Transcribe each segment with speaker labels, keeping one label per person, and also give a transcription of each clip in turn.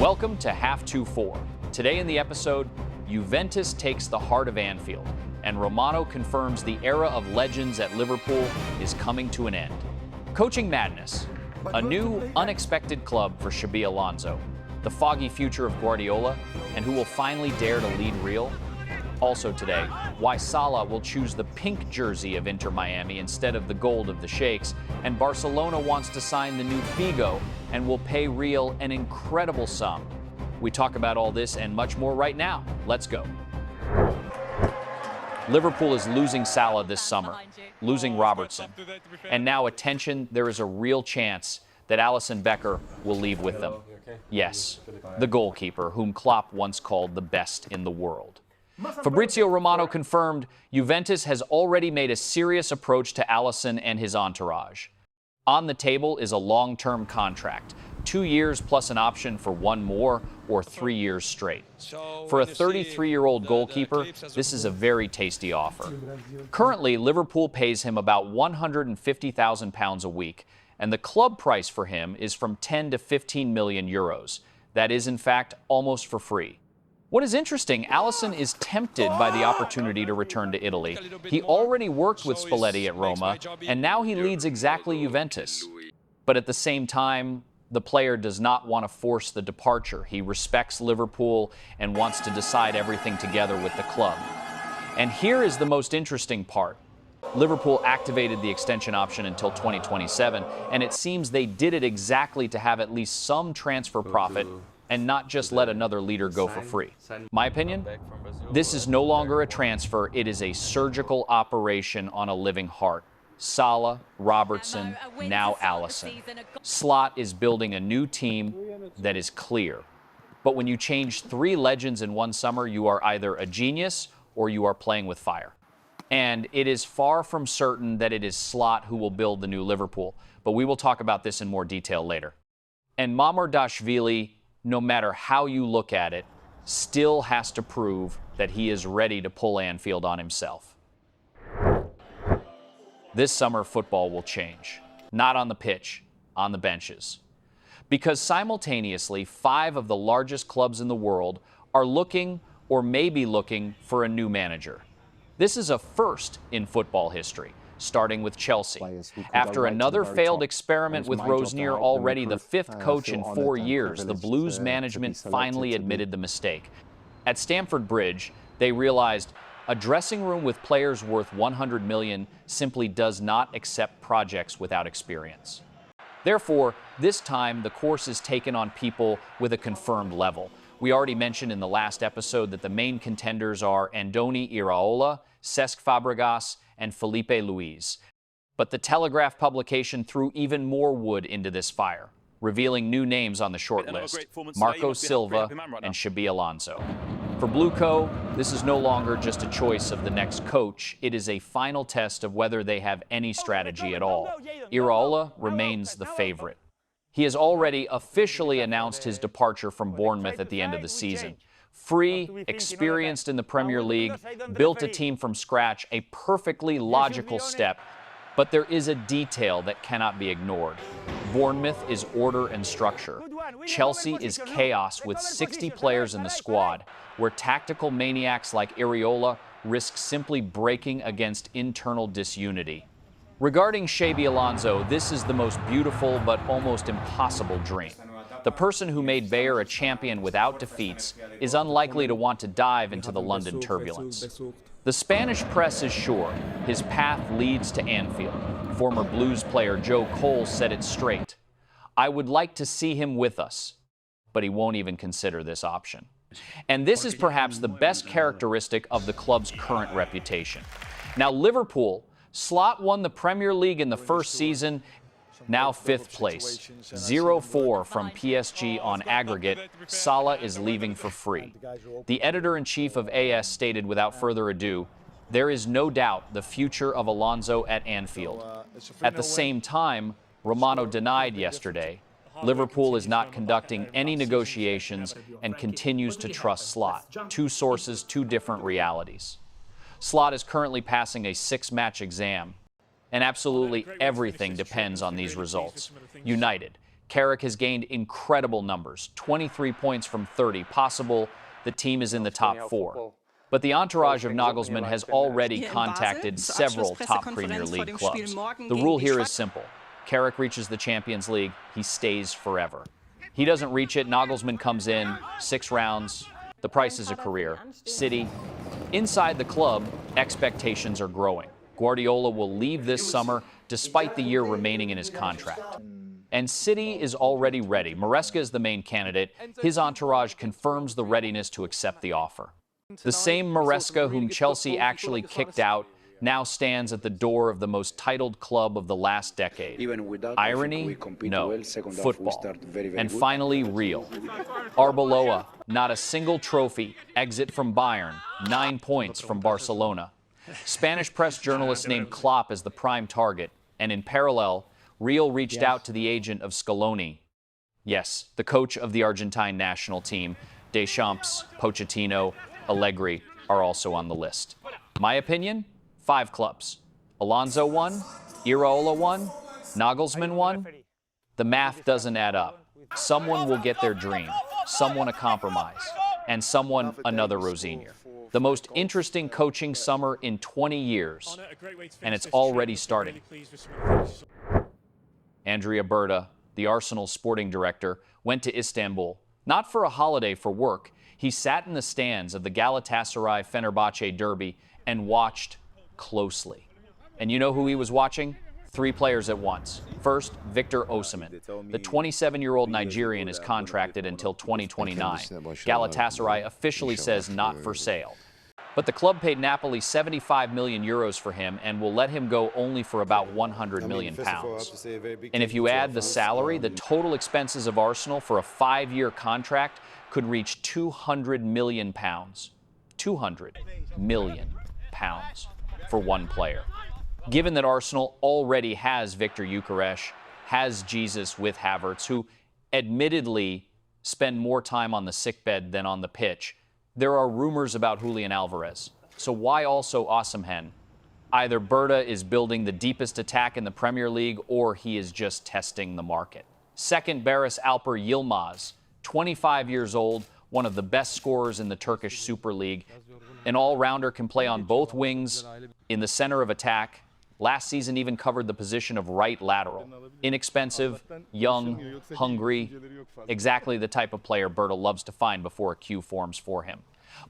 Speaker 1: Welcome to Half 2-4. Today in the episode, Juventus takes the heart of Anfield, and Romano confirms the era of legends at Liverpool is coming to an end. Coaching madness, a new, unexpected club for Xabi Alonso, the foggy future of Guardiola, and who will finally dare to lead real. Also today, why Salah will choose the pink jersey of Inter Miami instead of the gold of the Sheikhs, and Barcelona wants to sign the new Figo and will pay Real an incredible sum. We talk about all this and much more right now. Let's go. Liverpool is losing Salah this summer, losing Robertson, and now attention, there is a real chance that Alisson Becker will leave with them. Yes, the goalkeeper, whom Klopp once called the best in the world. Fabrizio Romano confirmed Juventus has already made a serious approach to Alisson and his entourage. On the table is a long-term contract, 2 years plus an option for one more or 3 years straight. For a 33-year-old goalkeeper, this is a very tasty offer. Currently, Liverpool pays him about £150,000 a week, and the club price for him is from 10 to 15 million euros. That is, in fact, almost for free. What is interesting, Alisson is tempted by the opportunity to return to Italy. He already worked with Spalletti at Roma, and now he leads exactly Juventus. But at the same time, the player does not want to force the departure. He respects Liverpool and wants to decide everything together with the club. And here is the most interesting part. Liverpool activated the extension option until 2027, and it seems they did it exactly to have at least some transfer profit and not just let another leader go for free. My opinion? This is no longer a transfer, it is a surgical operation on a living heart. Salah, Robertson, now Alisson. Slot is building a new team that is clear. But when you change 3 legends in one summer, you are either a genius or you are playing with fire. And it is far from certain that it is Slot who will build the new Liverpool. But we will talk about this in more detail later. And Mamardashvili, no matter how you look at it, still has to prove that he is ready to pull Anfield on himself. This summer, football will change. Not on the pitch, on the benches. Because simultaneously, 5 of the largest clubs in the world are looking or may be looking for a new manager. This is a first in football history, starting with Chelsea. After another failed experiment with Rosenior, already the 5th coach in 4 years, the Blues management finally admitted the mistake. At Stamford Bridge, they realized a dressing room with players worth 100 million simply does not accept projects without experience. Therefore, this time the course is taken on people with a confirmed level. We already mentioned in the last episode that the main contenders are Andoni Iraola, Cesc Fabregas, and Felipe Luis. But the Telegraph publication threw even more wood into this fire, revealing new names on the short list, Marco Silva and Xabi Alonso. For Blueco, this is no longer just a choice of the next coach, it is a final test of whether they have any strategy at all. Iraola remains the favorite. He has already officially announced his departure from Bournemouth at the end of the season. Free, experienced in the Premier League, built a team from scratch, a perfectly logical step. But there is a detail that cannot be ignored. Bournemouth is order and structure. Chelsea is chaos with 60 players in the squad, where tactical maniacs like Iraola risk simply breaking against internal disunity. Regarding Xabi Alonso, this is the most beautiful but almost impossible dream. The person who made Bayer a champion without defeats is unlikely to want to dive into the London turbulence. The Spanish press is sure his path leads to Anfield. Former Blues player Joe Cole said it straight. I would like to see him with us, but he won't even consider this option. And this is perhaps the best characteristic of the club's current reputation. Now, Liverpool, Slot won the Premier League in the first season, now 5th place. 0-4 from PSG on aggregate. Salah is leaving for free. The editor-in-chief of AS stated without further ado, there is no doubt the future of Alonso at Anfield. At the same time, Romano denied yesterday, Liverpool is not conducting any negotiations and continues to trust Slot. 2 sources, 2 different realities. Slot is currently passing a 6-match exam. And absolutely everything depends on these results. United, Carrick has gained incredible numbers, 23 points from 30. Possible the team is in the top 4. But the entourage of Nagelsmann has already contacted several top Premier League clubs. The rule here is simple. Carrick reaches the Champions League, he stays forever. He doesn't reach it, Nagelsmann comes in, 6 rounds, the price is a career. City. Inside the club, expectations are growing. Guardiola will leave this summer despite the year remaining in his contract. And City is already ready. Maresca is the main candidate. His entourage confirms the readiness to accept the offer. The same Maresca whom Chelsea actually kicked out now stands at the door of the most titled club of the last decade. Irony? No. Football. And finally, real. Arbeloa, not a single trophy. Exit from Bayern. 9 points from Barcelona. Spanish press journalists named Klopp as the prime target. And in parallel, Real reached out to the agent of Scaloni. Yes, the coach of the Argentine national team. Deschamps, Pochettino, Allegri are also on the list. My opinion? 5 clubs. Alonso 1, Iraola 1, Nagelsmann 1. The math doesn't add up. Someone will get their dream, someone a compromise, and someone another Rosignol. The most interesting coaching summer in 20 years, and it's already starting. Andrea Berta, the Arsenal sporting director, went to Istanbul, not for a holiday for work. He sat in the stands of the Galatasaray-Fenerbahce derby and watched closely. And you know who he was watching? 3 players at once. First, Victor Osimhen. The 27-year-old Nigerian is contracted until 2029. Galatasaray officially says not for sale. But the club paid Napoli 75 million euros for him and will let him go only for about 100 million pounds. And if you add the salary, the total expenses of Arsenal for a 5-year contract could reach 200 million pounds. 200 million pounds for one player. Given that Arsenal already has Victor Gyökeres, has Jesus with Havertz, who admittedly spend more time on the sickbed than on the pitch, there are rumors about Julian Alvarez. So why also Osimhen? Either Berta is building the deepest attack in the Premier League or he is just testing the market. Second, Barış Alper Yilmaz, 25 years old, one of the best scorers in the Turkish Super League. An all-rounder, can play on both wings, in the center of attack. Last season even covered the position of right lateral. Inexpensive, young, hungry, exactly the type of player Berta loves to find before a queue forms for him.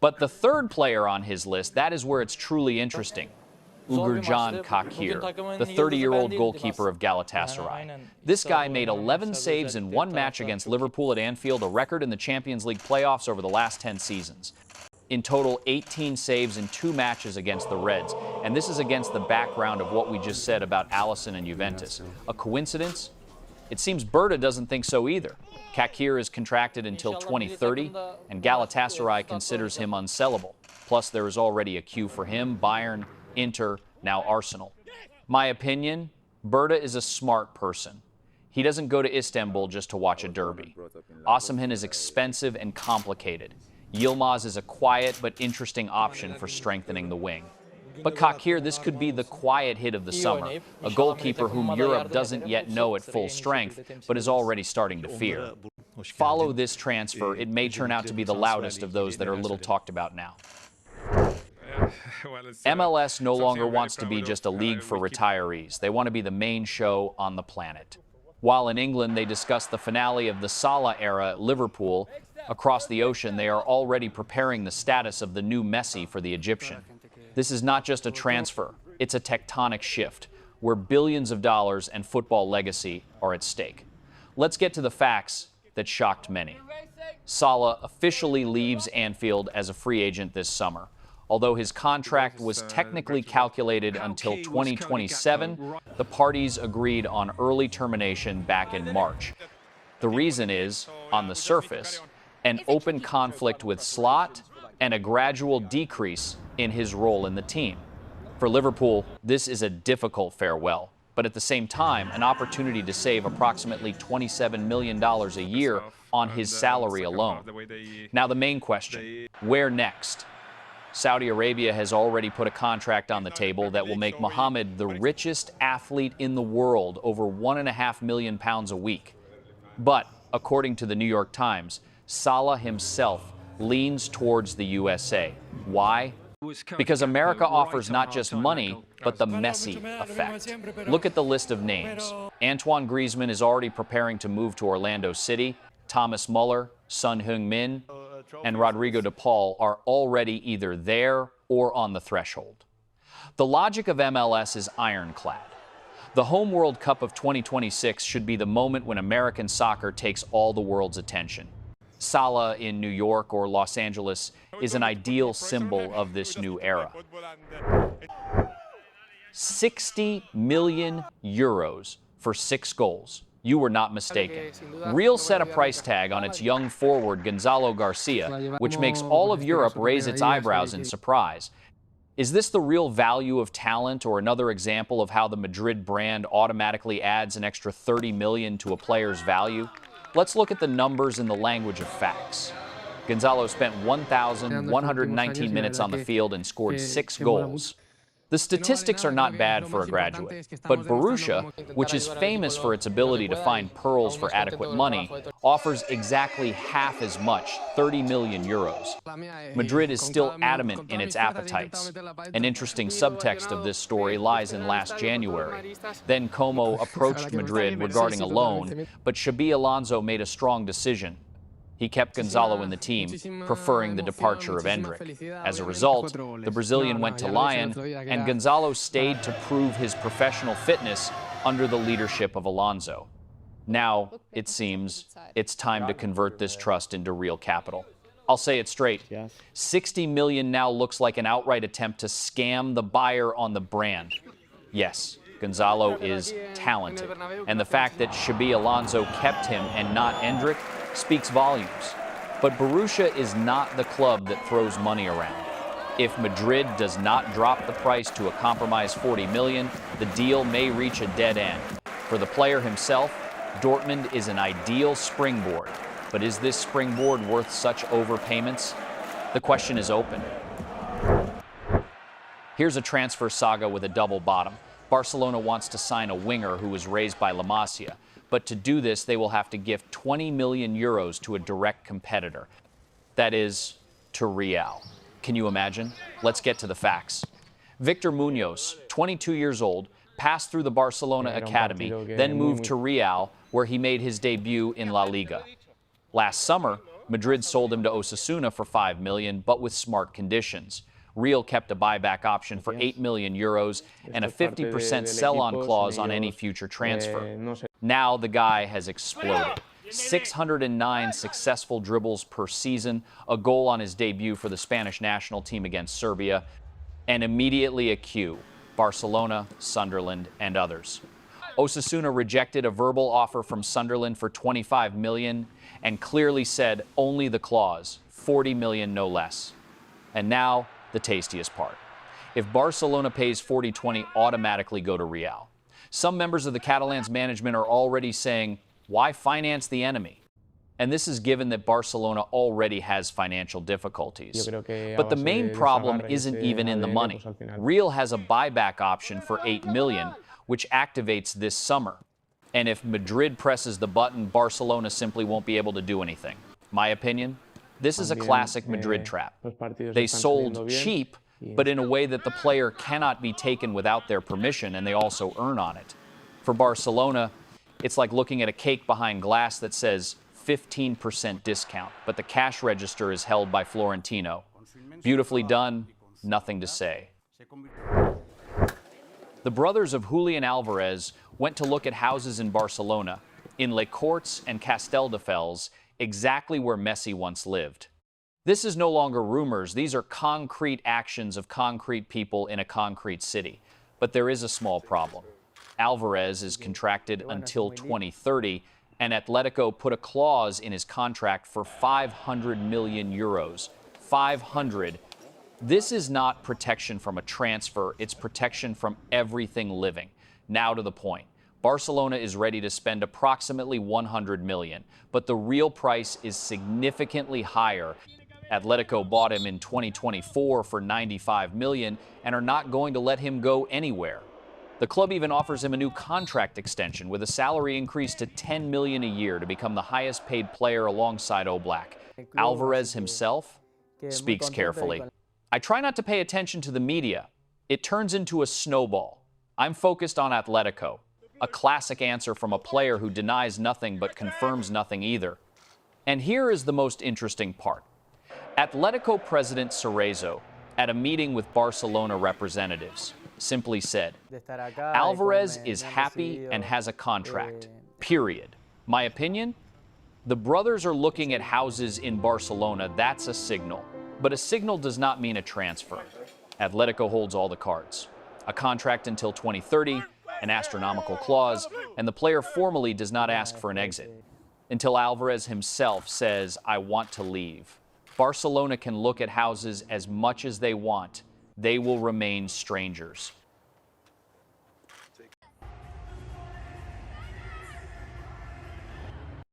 Speaker 1: But the third player on his list, that is where it's truly interesting. Uğurcan Çakır, the 30-year-old goalkeeper of Galatasaray. This guy made 11 saves in one match against Liverpool at Anfield, a record in the Champions League playoffs over the last 10 seasons. In total, 18 saves in 2 matches against the Reds. And this is against the background of what we just said about Alisson and Juventus. A coincidence? It seems Berta doesn't think so either. Çakır is contracted until 2030, and Galatasaray considers him unsellable. Plus, there is already a queue for him, Bayern, Inter, now Arsenal. My opinion, Berta is a smart person. He doesn't go to Istanbul just to watch a derby. Osimhen is expensive and complicated. Yilmaz is a quiet but interesting option for strengthening the wing. But Çakır, this could be the quiet hit of the summer, a goalkeeper whom Europe doesn't yet know at full strength, but is already starting to fear. Follow this transfer, it may turn out to be the loudest of those that are little talked about now. MLS no longer wants to be just a league for retirees. They want to be the main show on the planet. While in England they discuss the finale of the Salah era at Liverpool, across the ocean they are already preparing the status of the new Messi for the Egyptian. This is not just a transfer, it's a tectonic shift, where billions of dollars and football legacy are at stake. Let's get to the facts that shocked many. Salah officially leaves Anfield as a free agent this summer. Although his contract was technically calculated until 2027, the parties agreed on early termination back in March. The reason is, on the surface, an open conflict with Slot and a gradual decrease in his role in the team. For Liverpool, this is a difficult farewell, but at the same time, an opportunity to save approximately $27 million a year on his salary alone. Now the main question, where next? Saudi Arabia has already put a contract on the table that will make Mohammed the richest athlete in the world, over £1.5 million a week. But, according to the New York Times, Salah himself leans towards the USA. Why? Because America offers not just money, but the Messi effect. Look at the list of names. Antoine Griezmann is already preparing to move to Orlando City. Thomas Muller, Son Heung-min, and Rodrigo de Paul are already either there or on the threshold. The logic of MLS is ironclad. The home World Cup of 2026 should be the moment when American soccer takes all the world's attention. Salah in New York or Los Angeles is an ideal symbol of this new era. 60 million euros for 6 goals. You were not mistaken. Real set a price tag on its young forward Gonzalo Garcia, which makes all of Europe raise its eyebrows in surprise. Is this the real value of talent, or another example of how the Madrid brand automatically adds an extra 30 million to a player's value? Let's look at the numbers in the language of facts. Gonzalo spent 1,119 minutes on the field and scored 6 goals. The statistics are not bad for a graduate, but Borussia, which is famous for its ability to find pearls for adequate money, offers exactly half as much, 30 million euros. Madrid is still adamant in its appetites. An interesting subtext of this story lies in last January. Then Como approached Madrid regarding a loan, but Xabi Alonso made a strong decision. He kept Gonzalo in the team, preferring the departure of Endrick. As a result, the Brazilian went to Lyon, and Gonzalo stayed to prove his professional fitness under the leadership of Alonso. Now, it seems, it's time to convert this trust into real capital. I'll say it straight. 60 million now looks like an outright attempt to scam the buyer on the brand. Yes, Gonzalo is talented, and the fact that Xabi Alonso kept him and not Endrick speaks volumes. But Borussia is not the club that throws money around. If Madrid does not drop the price to a compromise 40 million, the deal may reach a dead end. For the player himself, Dortmund is an ideal springboard. But is this springboard worth such overpayments? The question is open. Here's a transfer saga with a double bottom. Barcelona wants to sign a winger who was raised by La Masia. But to do this, they will have to give 20 million euros to a direct competitor. That is, to Real. Can you imagine? Let's get to the facts. Victor Munoz, 22 years old, passed through the Barcelona academy, then moved to Real, where he made his debut in La Liga. Last summer, Madrid sold him to Osasuna for 5 million, but with smart conditions. Real kept a buyback option for 8 million euros and a 50% sell-on clause on any future transfer. Now the guy has exploded. 609 successful dribbles per season, a goal on his debut for the Spanish national team against Serbia, and immediately a queue: Barcelona, Sunderland, and others. Osasuna rejected a verbal offer from Sunderland for 25 million and clearly said only the clause, 40 million no less. And now, the tastiest part. If Barcelona pays 40-20, automatically go to Real. Some members of the Catalans management are already saying, why finance the enemy? And this is given that Barcelona already has financial difficulties. But the main problem isn't even in the money. Real has a buyback option for 8 million, which activates this summer. And if Madrid presses the button, Barcelona simply won't be able to do anything. My opinion? This is a classic Madrid trap. They sold cheap, but in a way that the player cannot be taken without their permission, and they also earn on it. For Barcelona, it's like looking at a cake behind glass that says 15% discount, but the cash register is held by Florentino. Beautifully done, nothing to say. The brothers of Julian Alvarez went to look at houses in Barcelona, in Les Corts and Castelldefels, exactly where Messi once lived. This is no longer rumors. These are concrete actions of concrete people in a concrete city. But there is a small problem. Alvarez is contracted until 2030, and Atletico put a clause in his contract for 500 million euros. 500. This is not protection from a transfer. It's protection from everything living. Now to the point. Barcelona is ready to spend approximately 100 million, but the real price is significantly higher. Atletico bought him in 2024 for 95 million and are not going to let him go anywhere. The club even offers him a new contract extension with a salary increase to $10 million a year to become the highest paid player alongside Oblak. Alvarez himself speaks carefully. I try not to pay attention to the media. It turns into a snowball. I'm focused on Atletico. A classic answer from a player who denies nothing but confirms nothing either. And here is the most interesting part. Atletico president Cerezo, at a meeting with Barcelona representatives, simply said, Alvarez is happy and has a contract, period. My opinion? The brothers are looking at houses in Barcelona. That's a signal. But a signal does not mean a transfer. Atletico holds all the cards. A contract until 2030, an astronomical clause, and the player formally does not ask for an exit until Alvarez himself says, I want to leave. Barcelona can look at houses as much as they want. They will remain strangers.